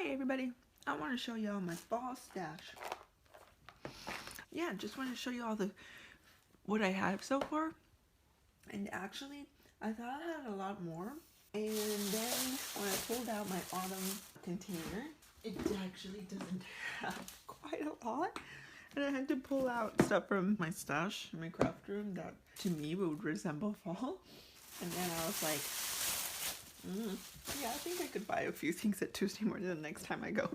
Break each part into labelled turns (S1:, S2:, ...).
S1: Hi everybody, I want to show you all my fall stash. Yeah, just want to show you all what I have so far. And actually, I thought I had a lot more. And then when I pulled out my autumn container, it actually doesn't have quite a lot. And I had to pull out stuff from my stash in my craft room that to me would resemble fall. And then I was like, yeah, I think I could buy a few things at Tuesday morning the next time I go.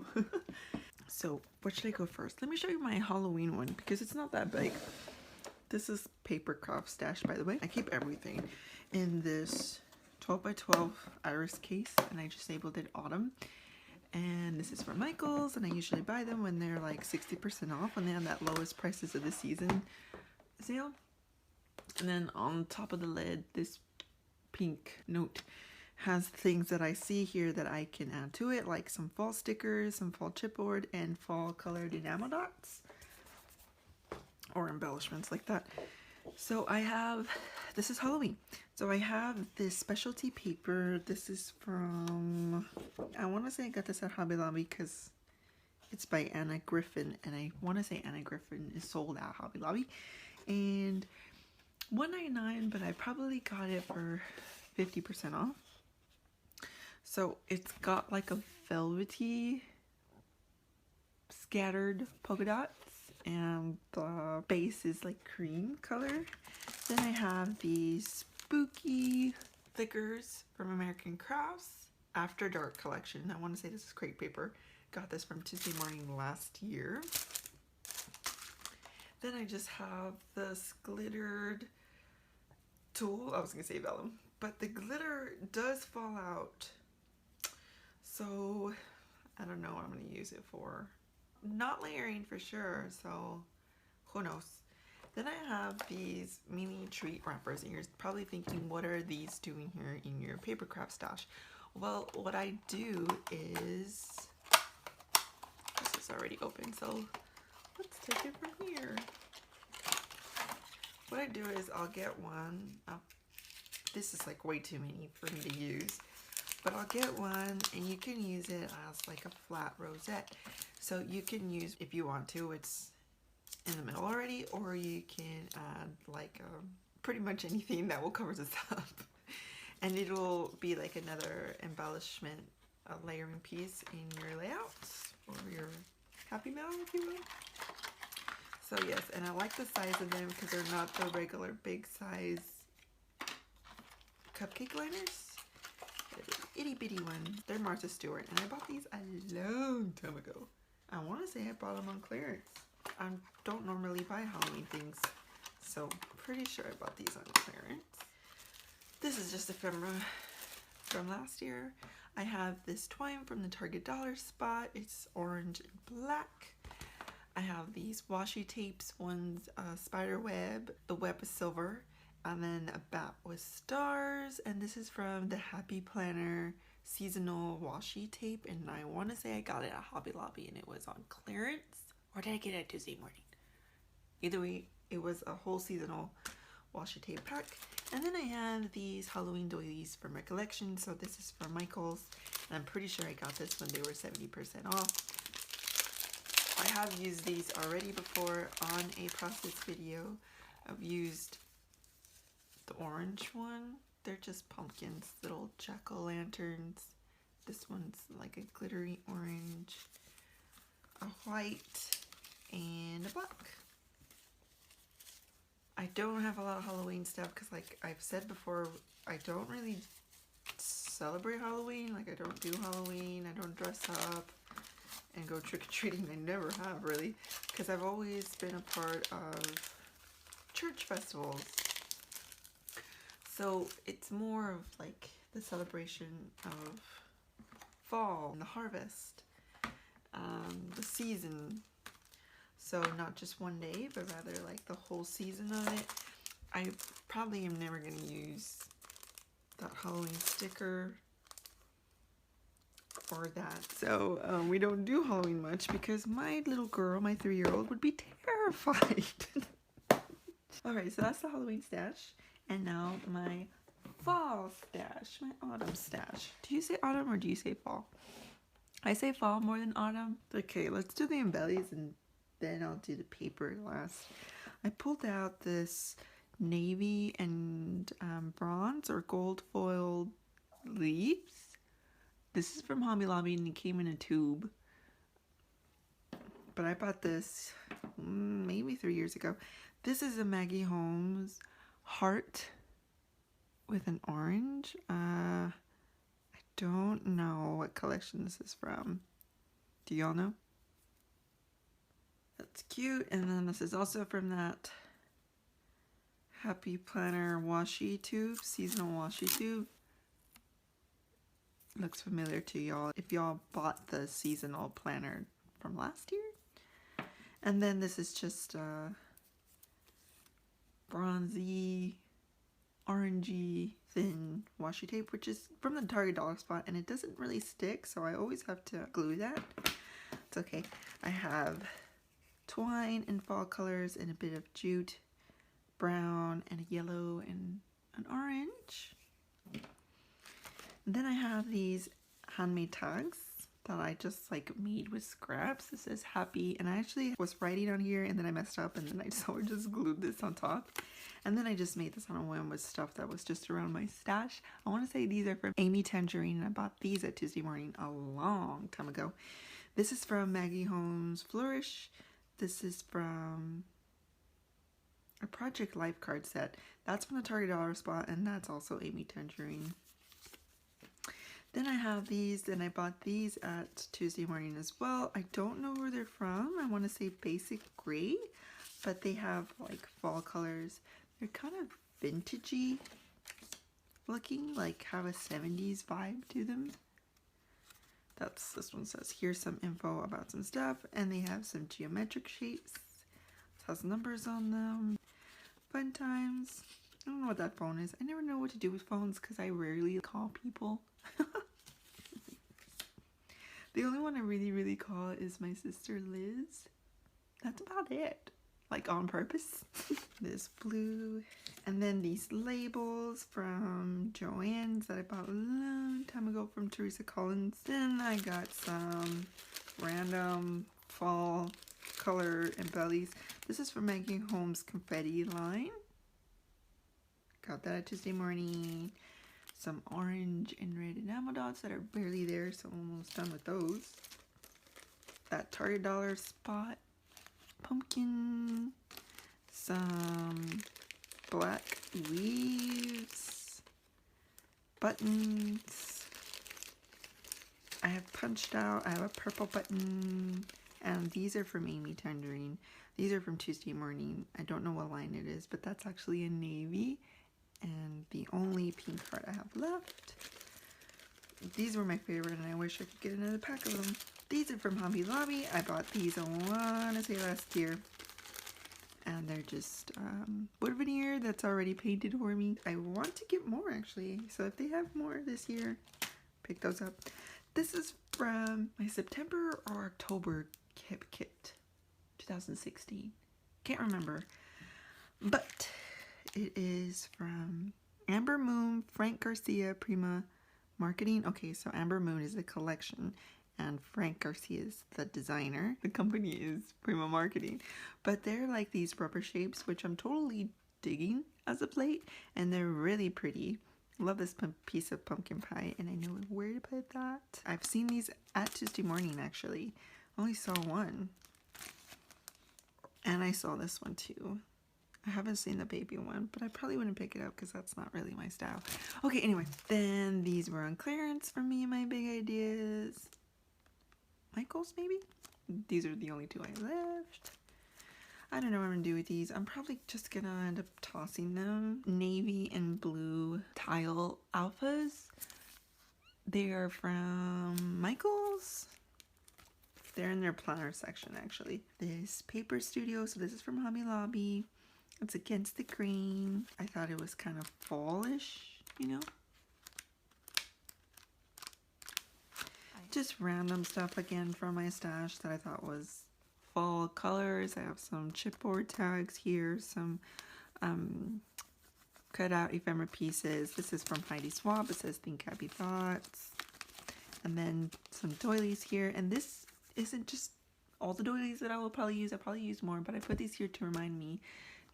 S1: So, what should I go first? Let me show you my Halloween one because it's not that big. This is paper craft stash, by the way. I keep everything in this 12 by 12 iris case, and I just labeled it autumn. And this is from Michael's, and I usually buy them when they're like 60% off, when they have that lowest prices of the season sale. And then on top of the lid, this pink note has things that I see here that I can add to it, like some fall stickers, some fall chipboard, and fall colored enamel dots or embellishments like that. So I have, this is Halloween, so I have this specialty paper. This is from, I want to say I got this at Hobby Lobby because it's by Anna Griffin, and I want to say Anna Griffin is sold at Hobby Lobby, and $1.99, but I probably got it for 50% off. So it's got like a velvety scattered polka dots, and the base is like cream color. Then I have these spooky stickers from American Crafts After Dark collection. I want to say this is crepe paper. Got this from Tuesday morning last year. Then I just have this glittered tulle. I was gonna say vellum, but the glitter does fall out. So I don't know what I'm going to use it for. Not layering for sure, so who knows. Then I have these mini treat wrappers, and you're probably thinking, what are these doing here in your paper craft stash? Well, what I do is, this is already open, so let's take it from here. What I do is I'll get one. This is like way too many for me to use. But I'll get one, and you can use it as like a flat rosette. So you can use, if you want to, it's in the middle already, or you can add like pretty much anything that will cover this up. And it'll be like another embellishment, a layering piece in your layouts, or your happy mail, if you will. So yes, and I like the size of them because they're not the regular big size cupcake liners. Itty bitty ones. They're Martha Stewart, and I bought these a long time ago. I want to say I bought them on clearance. I don't normally buy Halloween things, so pretty sure I bought these on clearance. This is just ephemera from last year. I have this twine from the Target Dollar Spot. It's orange and black. I have these washi tapes. One's a spider web. The web is silver. And then a bat with stars, and this is from the Happy Planner seasonal washi tape, and I want to say I got it at Hobby Lobby and it was on clearance, or did I get it at Tuesday morning? Either way, it was a whole seasonal washi tape pack. And then I have these Halloween doilies from my collection. So this is from Michael's, and I'm pretty sure I got this when they were 70% off. I have used these already before on a process video. I've used the orange one. They're just pumpkins, little jack-o'-lanterns. This one's like a glittery orange, a white, and a black. I don't have a lot of Halloween stuff because, like I've said before, I don't really celebrate Halloween. Like, I don't do Halloween. I don't dress up and go trick-or-treating. I never have, really, because I've always been a part of church festivals. So it's more of like the celebration of fall and the harvest, the season. So not just one day, but rather like the whole season of it. I probably am never going to use that Halloween sticker or that. So we don't do Halloween much because my little girl, my 3-year-old, would be terrified. Alright, so that's the Halloween stash. And now my fall stash, my autumn stash. Do you say autumn or do you say fall? I say fall more than autumn. Okay, let's do the embellies and then I'll do the paper last. I pulled out this navy and bronze or gold foiled leaves. This is from Hobby Lobby and it came in a tube. But I bought this maybe 3 years ago. This is a Maggie Holmes heart with an orange. I don't know what collection this is from. Do y'all know? That's cute. And then this is also from that Happy Planner washi tube, seasonal washi tube. Looks familiar to y'all if y'all bought the seasonal planner from last year. And then this is just bronzy, orangey, thin washi tape, which is from the Target dollar spot, and it doesn't really stick, so I always have to glue that. It's okay. I have twine in fall colors and a bit of jute, brown, and a yellow and an orange. And then I have these handmade tags that I just like made with scraps. This says happy, and I actually was writing on here and then I messed up and then I just glued this on top. And then I just made this on a whim with stuff that was just around my stash. I want to say these are from Amy Tangerine, and I bought these at Tuesday Morning a long time ago. This is from Maggie Holmes Flourish. This is from a Project Life card set. That's from the Target dollar spot, and that's also Amy Tangerine. Then I have these, and I bought these at Tuesday Morning as well. I don't know where they're from. I want to say Basic Gray, but they have like fall colors. They're kind of vintagey looking, like have a 70s vibe to them. This one says, here's some info about some stuff, and they have some geometric shapes. It has numbers on them. Fun times. I don't know what that phone is. I never know what to do with phones because I rarely call people. The only one I really call is my sister Liz. That's about it. Like on purpose. This blue. And then these labels from Joann's that I bought a long time ago from Teresa Collins. Then I got some random fall color embellies. This is from Maggie Holmes Confetti line. Got that Tuesday Morning. Some orange and red enamel dots that are barely there, so I'm almost done with those. That Target dollar spot pumpkin. Some black weaves. Buttons. I have punched out. I have a purple button. And these are from Amy Tangerine. These are from Tuesday Morning. I don't know what line it is, but that's actually a navy. And the only pink card I have left. These were my favorite, and I wish I could get another pack of them. These are from Hobby Lobby. I bought these, I want to say last year. And they're just wood veneer that's already painted for me. I want to get more, actually. So if they have more this year, pick those up. This is from my September or October kit, 2016. Can't remember. But it is from Amber Moon, Frank Garcia, Prima Marketing. Okay, so Amber Moon is the collection and Frank Garcia is the designer. The company is Prima Marketing. But they're like these rubber shapes, which I'm totally digging as of late. And they're really pretty. Love this piece of pumpkin pie, and I know where to put that. I've seen these at Tuesday Morning, actually. Only saw one. And I saw this one too. I haven't seen the baby one, but I probably wouldn't pick it up because that's not really my style. Okay, anyway. Then these were on clearance for me and my big ideas. Michael's, maybe? These are the only two I left. I don't know what I'm going to do with these. I'm probably just going to end up tossing them. Navy and blue tile alphas. They are from Michael's. They're in their planner section, actually. This Paper Studio. So this is from Hobby Lobby. It's against the grain. I thought it was kind of fallish, you know? Just random stuff again from my stash that I thought was fall colors. I have some chipboard tags here, some cut out ephemera pieces. This is from Heidi Swapp. It says Think Happy Thoughts. And then some doilies here. And this isn't just all the doilies that I will probably use. I'll probably use more, but I put these here to remind me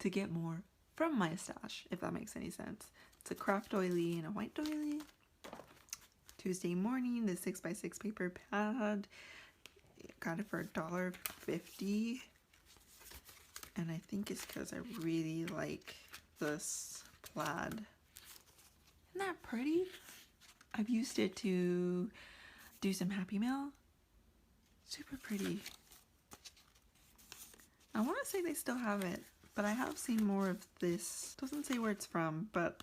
S1: to get more from my stash, if that makes any sense. It's a craft doily and a white doily. Tuesday morning, the 6x6 paper pad. Got it for $1.50. And I think it's because I really like this plaid. Isn't that pretty? I've used it to do some Happy Mail. Super pretty. I want to say they still have it, but I have seen more of this. Doesn't say where it's from, but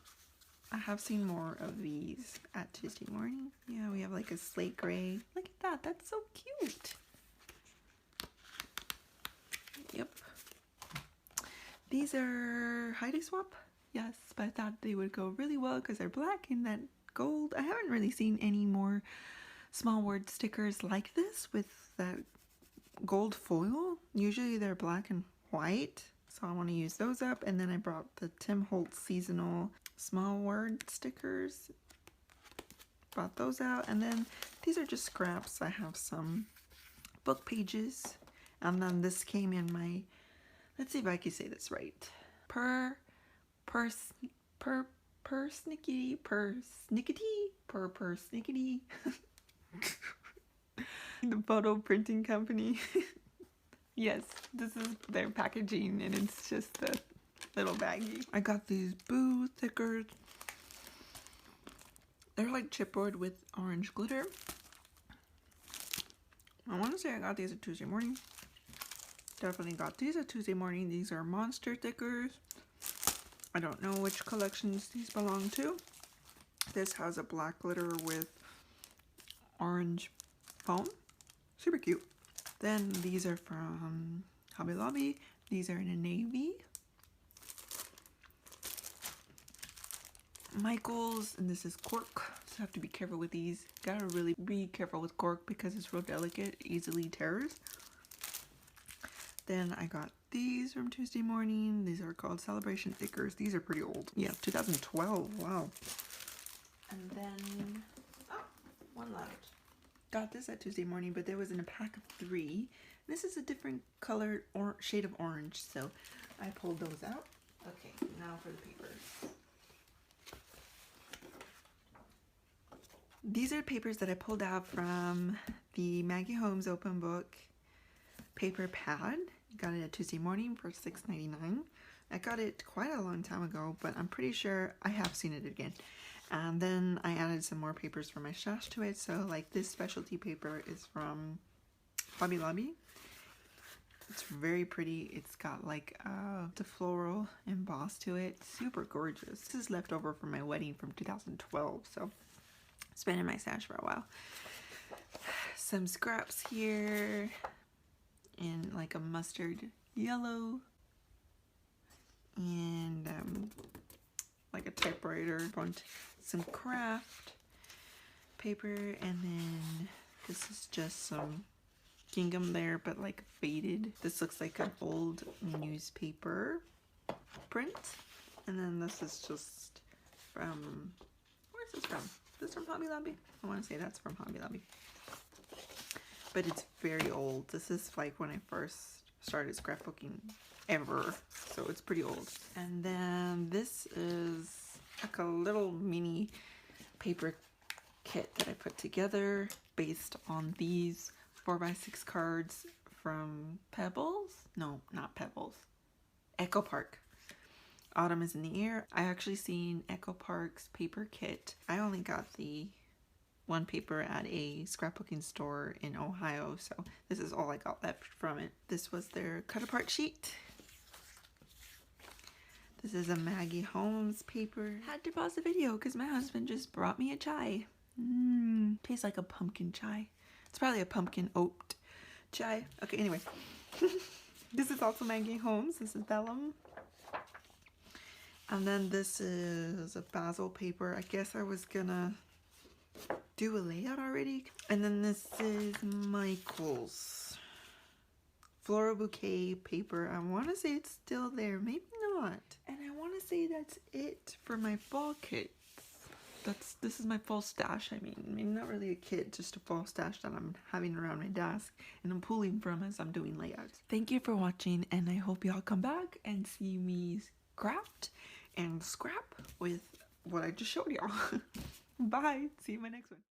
S1: I have seen more of these at Tuesday morning. Yeah, we have like a slate gray. Look at that. That's so cute. Yep. These are hide swap. Yes, but I thought they would go really well because they're black and that gold. I haven't really seen any more small word stickers like this with that gold foil. Usually they're black and white, so I want to use those up. And then I brought the Tim Holtz seasonal small word stickers. Brought those out. And then these are just scraps. I have some book pages. And then this came in my, let's see if I can say this right. Persnickety. The photo printing company. Yes, this is their packaging and it's just a little baggie. I got these Boo stickers. They're like chipboard with orange glitter. I want to say I got these at Tuesday morning. Definitely got these at Tuesday morning. These are monster stickers. I don't know which collections these belong to. This has a black glitter with orange foam. Super cute. Then these are from Hobby Lobby. These are in a navy. Michael's, and this is cork. So I have to be careful with these. Gotta really be careful with cork because it's real delicate, easily tears. Then I got these from Tuesday morning. These are called Celebration stickers. These are pretty old. Yeah, 2012. Wow. And then, oh, one left. Got this at Tuesday morning, but there was in a pack of 3. This is a different colored or shade of orange, so I pulled those out. Okay, now for the papers. These are papers that I pulled out from the Maggie Holmes open book paper pad. Got it at Tuesday morning for $6.99. I got it quite a long time ago, but I'm pretty sure I have seen it again. And then I added some more papers from my stash to it. So like this specialty paper is from Hobby Lobby. It's very pretty. It's got like the floral embossed to it. Super gorgeous. This is leftover from my wedding from 2012. So it's been in my stash for a while. Some scraps here in like a mustard yellow. And like a typewriter font. Some craft paper, and then this is just some gingham there, but like faded. This looks like an old newspaper print, and then this is just from, where's this from? Is this from Hobby Lobby? I want to say that's from Hobby Lobby, but it's very old. This is like when I first started scrapbooking ever, so it's pretty old. And then this is like a little mini paper kit that I put together based on these 4x6 cards from Pebbles. No, not Pebbles. Echo Park. Autumn is in the air. I actually seen Echo Park's paper kit. I only got the one paper at a scrapbooking store in Ohio, so this is all I got left from it. This was their cut apart sheet. This is a Maggie Holmes paper. Had to pause the video because my husband just brought me a chai. Tastes like a pumpkin chai. It's probably a pumpkin oat chai. Okay, anyway. This is also Maggie Holmes. This is vellum. And then this is a basil paper. I guess I was gonna do a layout already. And then this is Michael's Floral Bouquet paper. I want to say it's still there. Maybe not. And I want to say that's it for my fall kits. this is my fall stash. I mean, not really a kit, just a fall stash that I'm having around my desk and I'm pulling from as I'm doing layouts. Thank you for watching, and I hope y'all come back and see me craft and scrap with what I just showed y'all. Bye. See you in my next one.